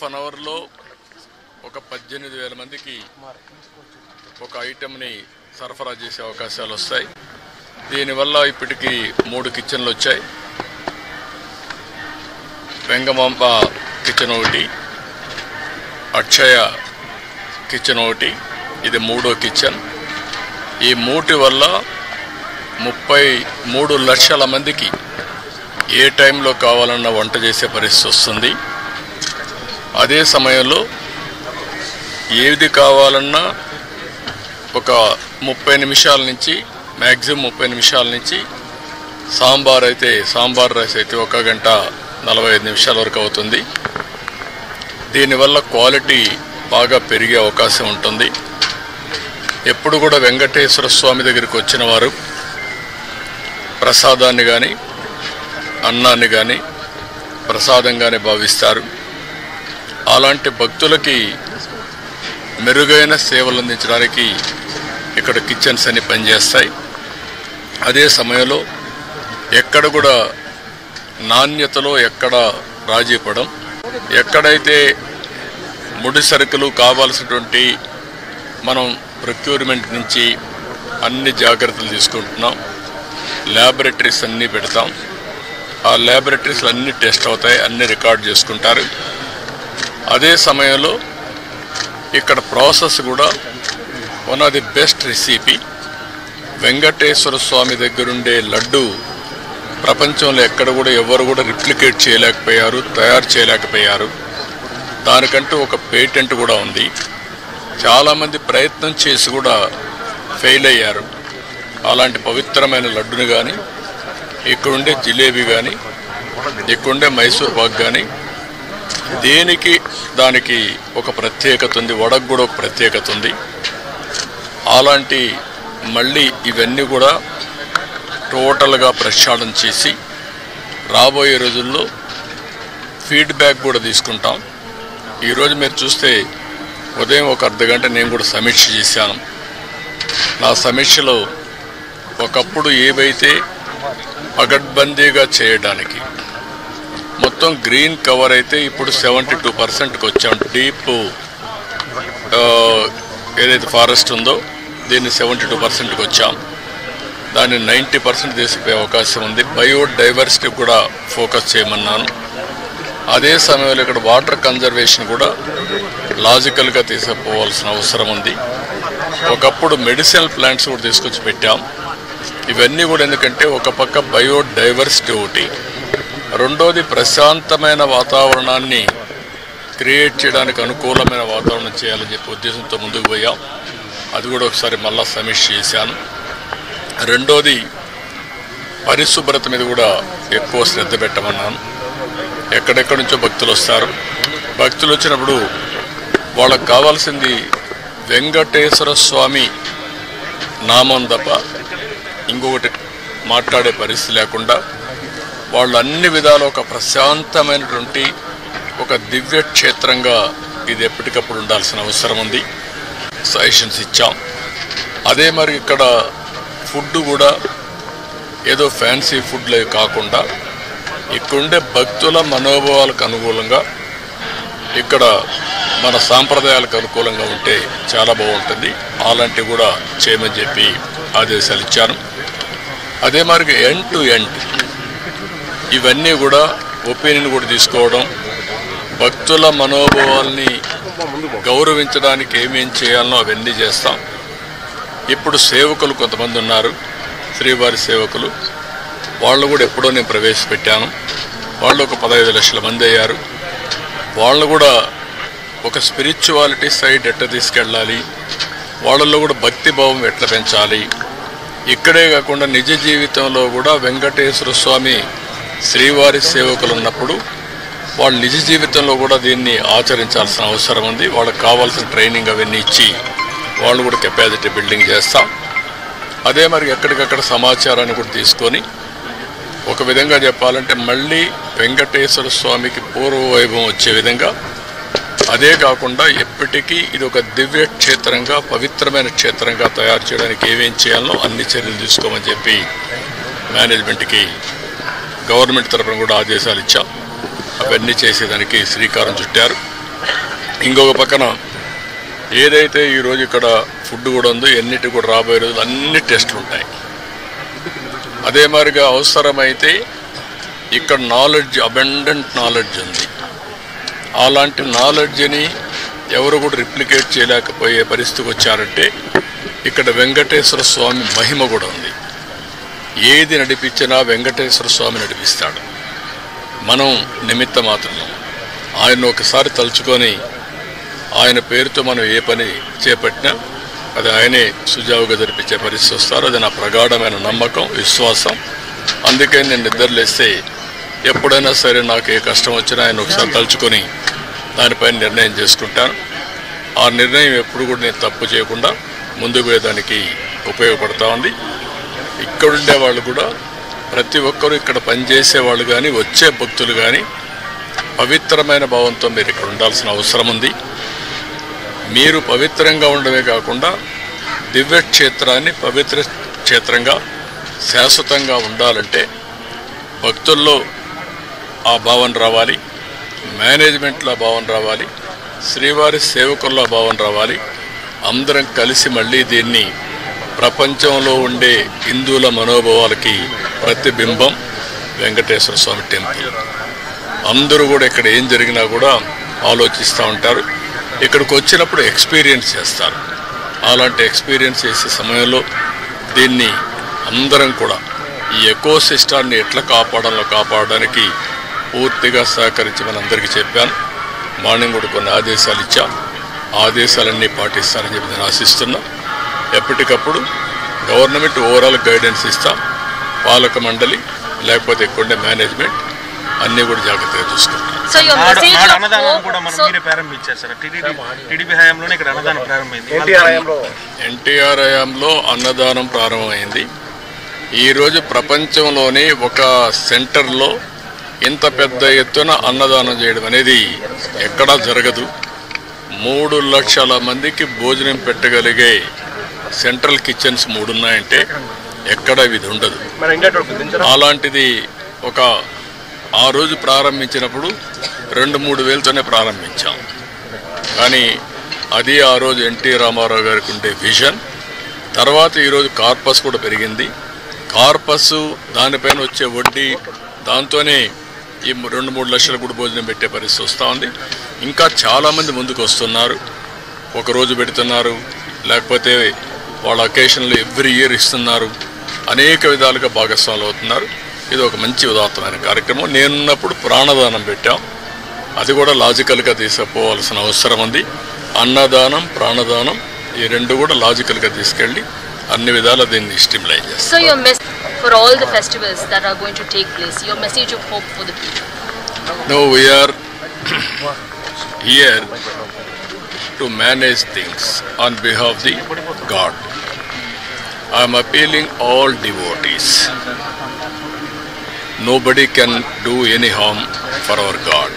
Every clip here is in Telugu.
హాఫ్ అన్ అవర్లో ఒక 18,000 మందికి ఒక ఐటెంని సరఫరా చేసే అవకాశాలు వస్తాయి. దీనివల్ల ఇప్పటికీ 3 కిచెన్లు వచ్చాయి. వెంగమాంబ కిచెన్ ఒకటి, అక్షయ కిచెన్ ఒకటి, ఇది 3వ కిచెన్. ఈ 3 వల్ల 33 లక్షల మందికి ఏ టైంలో కావాలన్నా వంట చేసే పరిస్థితి వస్తుంది. అదే సమయంలో ఏది కావాలన్నా ఒక 30 నిమిషాల నుంచి మ్యాక్సిమం 30 నిమిషాల నుంచి సాంబార్ రైస్ అయితే 1 గంట 45 నిమిషాల వరకు అవుతుంది. దీనివల్ల క్వాలిటీ బాగా పెరిగే అవకాశం ఉంటుంది. ఎప్పుడు కూడా వెంకటేశ్వర స్వామి దగ్గరికి వచ్చిన వారు ప్రసాదాన్ని కానీ అన్నాన్ని కానీ ప్రసాదంగానే భావిస్తారు. అలాంటి భక్తులకి మెరుగైన సేవలు అందించడానికి ఇక్కడ కిచెన్స్ అన్ని పనిచేస్తాయి. అదే సమయంలో ఎక్కడ కూడా నాణ్యతలో ఎక్కడ రాజీ పడం, ఎక్కడైతే ముడి సరుకులు కావాల్సినటువంటి మనం ప్రొక్యూర్మెంట్ నుంచి అన్ని జాగ్రత్తలు తీసుకుంటున్నాం. ల్యాబొరేటరీస్ అన్నీ పెడతాం. ఆ ల్యాబొరేటరీస్లో అన్నీ టెస్ట్ అవుతాయి, అన్నీ రికార్డ్ చేసుకుంటారు. అదే సమయంలో ఇక్కడ ప్రాసెస్ కూడా one of the best recipe. Venkateswara Swamy దగ్గరుండే లడ్డు ప్రపంచంలో ఎక్కడ కూడా ఎవరు కూడా రిప్లికేట్ చేయలేకపోయారు, తయారు చేయలేకపోయారు. దానికంటూ ఒక పేటెంట్ కూడా ఉంది. చాలామంది ప్రయత్నం చేసి కూడా ఫెయిల్ అయ్యారు. అలాంటి పవిత్రమైన లడ్డుని కానీ, ఇక్కడుండే జిలేబీ కానీ, ఇక్కడుండే మైసూర్ పాక్ కానీ దానికి ఒక ప్రత్యేకత ఉంది. వడకు కూడా ఒక ప్రత్యేకత ఉంది. అలాంటి మళ్ళీ ఇవన్నీ కూడా టోటల్గా ప్రక్షాళన చేసి రాబోయే రోజుల్లో ఫీడ్బ్యాక్ కూడా తీసుకుంటాం. ఈరోజు మీరు చూస్తే ఉదయం ఒక అర్ధగంట నేను కూడా సమీక్ష చేశాను. నా సమీక్షలో ఒకప్పుడు ఏవైతే పగడ్బందీగా చేయడానికి మొత్తం గ్రీన్ కవర్ అయితే ఇప్పుడు 72%కి వచ్చాం. డీప్ ఏదైతే ఫారెస్ట్ ఉందో దీన్ని 72%కి వచ్చాం. దాన్ని 90% తీసిపోయే అవకాశం ఉంది. బయోడైవర్సిటీ కూడా ఫోకస్ చేయమన్నాను. అదే సమయంలో ఇక్కడ వాటర్ కన్జర్వేషన్ కూడా లాజికల్గా తీసుకుపోవాల్సిన అవసరం ఉంది. ఒకప్పుడు మెడిసినల్ ప్లాంట్స్ కూడా తీసుకొచ్చి పెట్టాం. ఇవన్నీ కూడా ఎందుకంటే ఒక పక్క బయోడైవర్సిటీ ఒకటి, రెండోది ప్రశాంతమైన వాతావరణాన్ని క్రియేట్ చేయడానికి అనుకూలమైన వాతావరణం చేయాలని చెప్పి ఉద్దేశంతో ముందుకు పోయాం. అది కూడా ఒకసారి మళ్ళా సమీక్ష చేశాను. రెండోది పరిశుభ్రత మీద కూడా ఎక్కువ శ్రద్ధ పెట్టమన్నాను. ఎక్కడెక్కడి నుంచో భక్తులు వస్తారు. భక్తులు వచ్చినప్పుడు వాళ్ళకు కావాల్సింది వెంకటేశ్వర స్వామి నామం తప్ప ఇంకొకటి మాట్లాడే పరిస్థితి లేకుండా వాళ్ళు అన్ని విధాలు ఒక ప్రశాంతమైనటువంటి ఒక దివ్య క్షేత్రంగా ఇది ఎప్పటికప్పుడు ఉండాల్సిన అవసరం ఉంది. సజెషన్స్ ఇచ్చాం. అదే మరి ఇక్కడ ఫుడ్ కూడా ఏదో ఫ్యాన్సీ ఫుడ్లే కాకుండా ఇక్కడుండే భక్తుల మనోభావాలకు అనుకూలంగా ఇక్కడ మన సాంప్రదాయాలకు అనుకూలంగా ఉంటే చాలా బాగుంటుంది. అలాంటివి కూడా చేయమని చెప్పి ఆదేశాలు ఇచ్చాను. అదే మరి ఎండ్ టు ఎండ్ ఇవన్నీ కూడా ఒపీనియన్ కూడా తీసుకోవడం, భక్తుల మనోభావాల్ని గౌరవించడానికి ఏమేం చేయాలనో అవన్నీ చేస్తాం. ఇప్పుడు సేవకులు కొంతమంది ఉన్నారు, శ్రీవారి సేవకులు. వాళ్ళు కూడా ఎప్పుడో నేను ప్రవేశపెట్టాను. వాళ్ళు ఒక 15 లక్షల మంది అయ్యారు. వాళ్ళు కూడా ఒక స్పిరిచువాలిటీ సైడ్ ఎట్లా తీసుకెళ్ళాలి, వాళ్ళల్లో కూడా భక్తి భావం ఎట్లా పెంచాలి, ఇక్కడే కాకుండా నిజ జీవితంలో కూడా వెంకటేశ్వర స్వామి శ్రీవారి సేవకులు ఉన్నప్పుడు వాళ్ళు నిజ జీవితంలో కూడా దీన్ని ఆచరించాల్సిన అవసరం ఉంది. వాళ్ళకి కావాల్సిన ట్రైనింగ్ అవన్నీ ఇచ్చి వాళ్ళు కూడా కెపాసిటీ బిల్డింగ్ చేస్తాం. అదే మరి ఎక్కడికక్కడ సమాచారాన్ని కూడా తీసుకొని ఒక విధంగా చెప్పాలంటే మళ్ళీ వెంకటేశ్వర స్వామికి పూర్వ వైభవం వచ్చే విధంగా, అదే కాకుండా ఎప్పటికీ ఇది ఒక దివ్య క్షేత్రంగా పవిత్రమైన క్షేత్రంగా తయారు చేయడానికి ఏమేం చేయాలో అన్ని చర్యలు తీసుకోమని చెప్పి మేనేజ్మెంట్కి గవర్నమెంట్ తరఫున కూడా ఆదేశాలు ఇచ్చాం. అవన్నీ చేసేదానికి శ్రీకారం చుట్టారు. ఇంకొక పక్కన ఏదైతే ఈరోజు ఇక్కడ ఫుడ్ కూడా ఉందో ఎన్నిటి కూడా రాబోయే రోజులు అన్ని టెస్టులు ఉంటాయి. అదే మాదిరిగా అవసరమైతే ఇక్కడ నాలెడ్జ్, అబండెంట్ నాలెడ్జ్ ఉంది. అలాంటి నాలెడ్జ్ని ఎవరు కూడా రిప్లికేట్ చేయలేకపోయే పరిస్థితికి వచ్చారంటే ఇక్కడ వెంకటేశ్వర స్వామి మహిమ కూడా ఉంది. ఏది నడిపించినా వెంకటేశ్వర స్వామి నడిపిస్తాడు. మనం నిమిత్త మాత్రం ఆయన ఒకసారి తలుచుకొని ఆయన పేరుతో మనం ఏ పని చేపట్టినా అది ఆయనే సుజావుగా జరిపించే పరిస్థితి వస్తారు. అది నా ప్రగాఢమైన నమ్మకం, విశ్వాసం. అందుకే నేను నిద్రలేస్తే ఎప్పుడైనా సరే నాకు ఏ కష్టం వచ్చినా ఆయన ఒకసారి తలుచుకొని దానిపైన నిర్ణయం చేసుకుంటాను. ఆ నిర్ణయం ఎప్పుడు కూడా నేను తప్పు చేయకుండా ముందుకు పోయేదానికి ఉపయోగపడతా ఉంది. ఇక్కడుండే వాళ్ళు కూడా ప్రతి ఒక్కరూ ఇక్కడ పనిచేసే వాళ్ళు కానీ వచ్చే భక్తులు కానీ పవిత్రమైన భావంతో మీరు ఇక్కడ ఉండాల్సిన అవసరం ఉంది. మీరు పవిత్రంగా ఉండడమే కాకుండా దివ్య క్షేత్రాన్ని పవిత్ర క్షేత్రంగా శాశ్వతంగా ఉండాలంటే భక్తుల్లో ఆ భావన రావాలి, మేనేజ్మెంట్లో భావన రావాలి, శ్రీవారి సేవకుల్లో భావన రావాలి. అందరం కలిసి మళ్ళీ దీన్ని ప్రపంచంలో ఉండే హిందువుల మనోభావాలకి ప్రతిబింబం వెంకటేశ్వర స్వామి టెంపుల్. అందరూ కూడా ఇక్కడ ఏం జరిగినా కూడా ఆలోచిస్తూ ఉంటారు. ఇక్కడికి వచ్చినప్పుడు ఎక్స్పీరియన్స్ చేస్తారు. అలాంటి ఎక్స్పీరియన్స్ చేసే సమయంలో దీన్ని అందరం కూడా ఈ ఎకో సిస్టాన్ని ఎట్లా కాపాడడానికి పూర్తిగా సహకరించమని అందరికీ చెప్పాను. మార్నింగ్ కూడా కొన్ని ఆదేశాలు ఇచ్చాం. ఆదేశాలన్నీ పాటిస్తానని చెప్పి నేను ఆశిస్తున్నా. ఎప్పటికప్పుడు గవర్నమెంట్ ఓవరాల్ గైడెన్స్ ఇస్తాం. పాలక మండలి లేకపోతే ఇక్కడ మేనేజ్మెంట్ అన్నీ కూడా జాగ్రత్తగా చూసుకుంటాం. ఎన్టీఆర్ హయాంలో అన్నదానం ప్రారంభమైంది. ఈరోజు ప్రపంచంలోనే ఒక సెంటర్లో ఇంత పెద్ద ఎత్తున అన్నదానం చేయడం అనేది ఎక్కడా జరగదు. 3 లక్షల మందికి భోజనం పెట్టగలిగే సెంట్రల్ కిచెన్స్ 3 ఉన్నాయంటే ఎక్కడ ఇది ఉండదు. అలాంటిది ఆ రోజు ప్రారంభించినప్పుడు 2-3 వేలతోనే ప్రారంభించాం. కానీ అది ఆ రోజు ఎన్టీ రామారావు గారికి ఉండే విజన్. తర్వాత ఈరోజు కార్పస్ కూడా పెరిగింది. కార్పస్ దానిపైన వచ్చే వడ్డీ దాంతోనే ఈ 2-3 లక్షల కూడా భోజనం పెట్టే పరిస్థితి వస్తూ ఉంది. ఇంకా చాలామంది ముందుకు వస్తున్నారు. ఒకరోజు పెడుతున్నారు, లేకపోతే వాళ్ళ అకేషన్లు ఎవ్రీ ఇయర్ ఇస్తున్నారు. అనేక విధాలుగా భాగస్వాములు అవుతున్నారు. ఇది ఒక మంచి ఉదాత్తమైన కార్యక్రమం. నేనున్నప్పుడు ప్రాణదానం పెట్టాం. అది కూడా లాజికల్గా తీసుకుపోవాల్సిన అవసరం ఉంది. అన్నదానం, ప్రాణదానం ఈ 2 కూడా లాజికల్గా తీసుకెళ్ళి అన్ని విధాలు దీన్ని స్టిమ్యులేట్ చేస్తాం. For all the festivals that are going to take place, your message of hope for the people? No, we are here to manage things on behalf of the God. I am appealing all devotees. Nobody can do any harm for our God.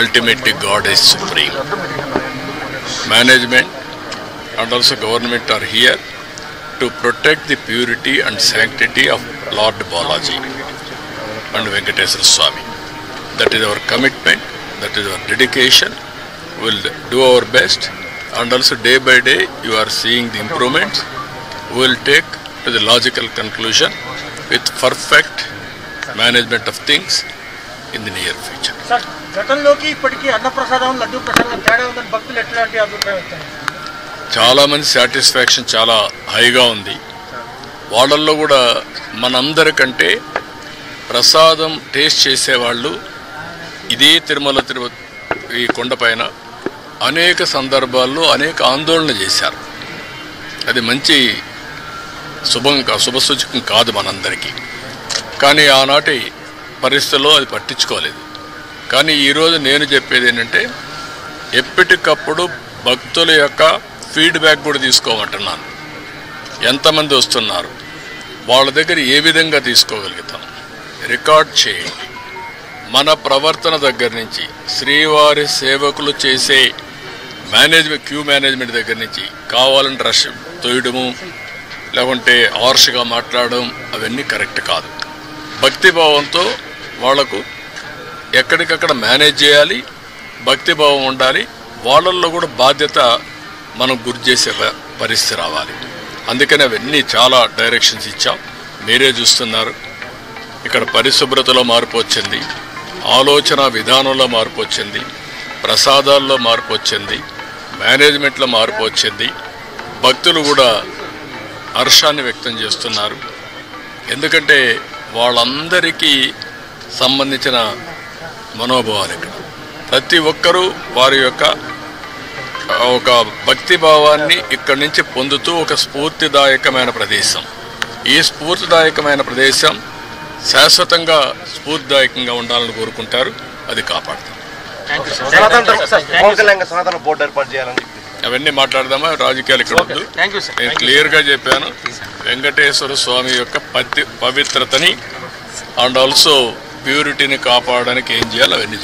Ultimately, God is supreme. Management and also government are here to protect the purity and sanctity of Lord Balaji and Venkateswara Swami. That is our commitment, that is our dedication. We will do our best, and also day by day you are seeing the improvements. We will take to the logical conclusion with perfect management of things in the near future. Sir, గతంలోకి ఇప్పటికీ అన్నప్రసాదం, లడ్డూ ప్రసాదం తేడా ఉందని భక్తులు ఎట్లాంటి అభిప్రాయం వస్తాయి? చాలామంది సాటిస్ఫాక్షన్ చాలా హైగా ఉంది. వాళ్ళల్లో కూడా మనందరికంటే ప్రసాదం టేస్ట్ చేసేవాళ్ళు ఇదే తిరుపతి ఈ కొండపైన అనేక సందర్భాల్లో అనేక ఆందోళన చేశారు. అది మంచి శుభసూచకం కాదు మనందరికీ. కానీ ఆనాటి పరిస్థితుల్లో అది పట్టించుకోలేదు. కానీ ఈరోజు నేను చెప్పేది ఏంటంటే ఎప్పటికప్పుడు భక్తుల యొక్క ఫీడ్బ్యాక్ కూడా తీసుకోమంటున్నాను. ఎంతమంది వస్తున్నారు, వాళ్ళ దగ్గర ఏ విధంగా తీసుకోగలుగుతాం రికార్డ్ చేయండి. మన ప్రవర్తన దగ్గర నుంచి శ్రీవారి సేవకులు చేసే క్యూ మేనేజ్మెంట్ దగ్గర నుంచి కావాలని రష్ తోయడము, లేకుంటే హార్ష్గా మాట్లాడడం అవన్నీ కరెక్ట్ కాదు. భక్తిభావంతో వాళ్లకు ఎక్కడికక్కడ మేనేజ్ చేయాలి. భక్తిభావం ఉండాలి, వాళ్ళల్లో కూడా బాధ్యత మనం గురి చేసే పరిస్థితి రావాలి. అందుకని అవన్నీ చాలా డైరెక్షన్స్ ఇచ్చాం. మీరే చూస్తున్నారు, ఇక్కడ పరిశుభ్రతలో మార్పు వచ్చింది, ఆలోచన విధానంలో మార్పు వచ్చింది, ప్రసాదాల్లో మార్పు వచ్చింది, మేనేజ్మెంట్లో మార్పు వచ్చింది. భక్తులు కూడా హర్షాన్ని వ్యక్తం చేస్తున్నారు. ఎందుకంటే వాళ్ళందరికీ సంబంధించిన మనోభావాలు ఇక్కడ ప్రతి ఒక్కరూ వారి యొక్క ఒక భక్తిభావాన్ని ఇక్కడి నుంచి పొందుతూ ఒక స్ఫూర్తిదాయకమైన ప్రదేశం. ఈ స్ఫూర్తిదాయకమైన ప్రదేశం శాశ్వతంగా స్ఫూర్తిదాయకంగా ఉండాలని కోరుకుంటారు. అది కాపాడుతాం. అవన్నీ మాట్లాడదామా, రాజకీయాలు ఇక్కడ వద్దు. నేను క్లియర్గా చెప్పాను, వెంకటేశ్వర స్వామి యొక్క పవిత్రతని అండ్ ఆల్సో ప్యూరిటీని కాపాడడానికి ఏం చేయాలి అవన్నీ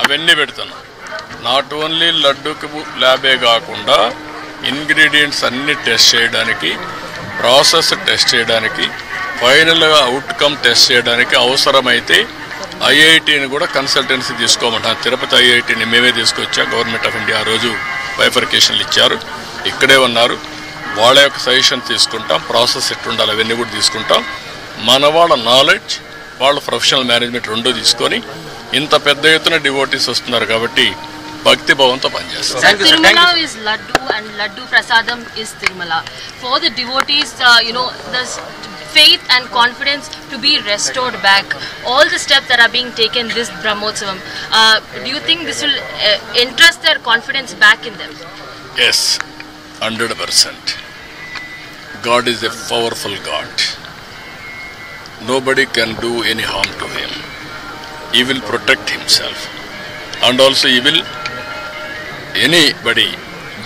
అవన్నీ పెడతాను. నాట్ ఓన్లీ లడ్డూకి ల్యాబే కాకుండా ఇంగ్రీడియంట్స్ అన్ని టెస్ట్ చేయడానికి, ప్రాసెస్ టెస్ట్ చేయడానికి, ఫైనల్గా అవుట్కమ్ టెస్ట్ చేయడానికి అవసరమైతే ఐఐటిని కూడా కన్సల్టెన్సీ తీసుకోమంటాను. తిరుపతి ఐఐటిని మేమే తీసుకొచ్చా. గవర్నమెంట్ ఆఫ్ ఇండియా ఆ రోజు బైఫర్కేషన్లు ఇచ్చారు, ఇక్కడే ఉన్నారు. వాళ్ళ యొక్క సజెషన్ తీసుకుంటాం, ప్రాసెస్ ఎట్లుండాలి అవన్నీ కూడా తీసుకుంటాం. మన వాళ్ళ నాలెడ్జ్, వాళ్ళ ప్రొఫెషనల్ మేనేజ్మెంట్ రెండూ తీసుకొని ఇంత పెద్ద ఎత్తున డివోటీస్ వస్తున్నారు కాబట్టి భక్తి భావంతో పనిచేస్తాం. Tirumala is Laddu and Laddu Prasadam is Tirumala. For the devotees, the faith and confidence to be restored back. All the steps that are being taken this Brahmotsavam, do you think this will entrust their confidence back in them? Yes, 100%. God is a powerful God. Nobody can do any harm to him. He will protect himself. And also he will, anybody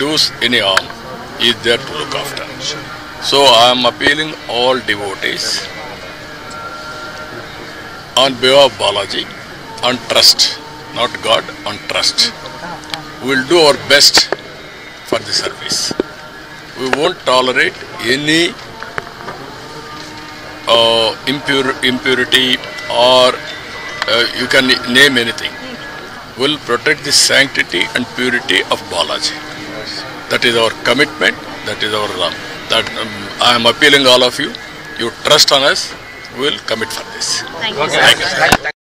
does any harm, he is there to look after. So I am appealing all devotees on behalf of Balaji, on trust, not God, on trust. We will do our best for the service. We won't tolerate any impurity or you can name anything. We will protect the sanctity and purity of Balaji. That is our commitment. That is our I am appealing all of you. You trust on us. We will commit for this. Thank you, sir. Thank you, sir.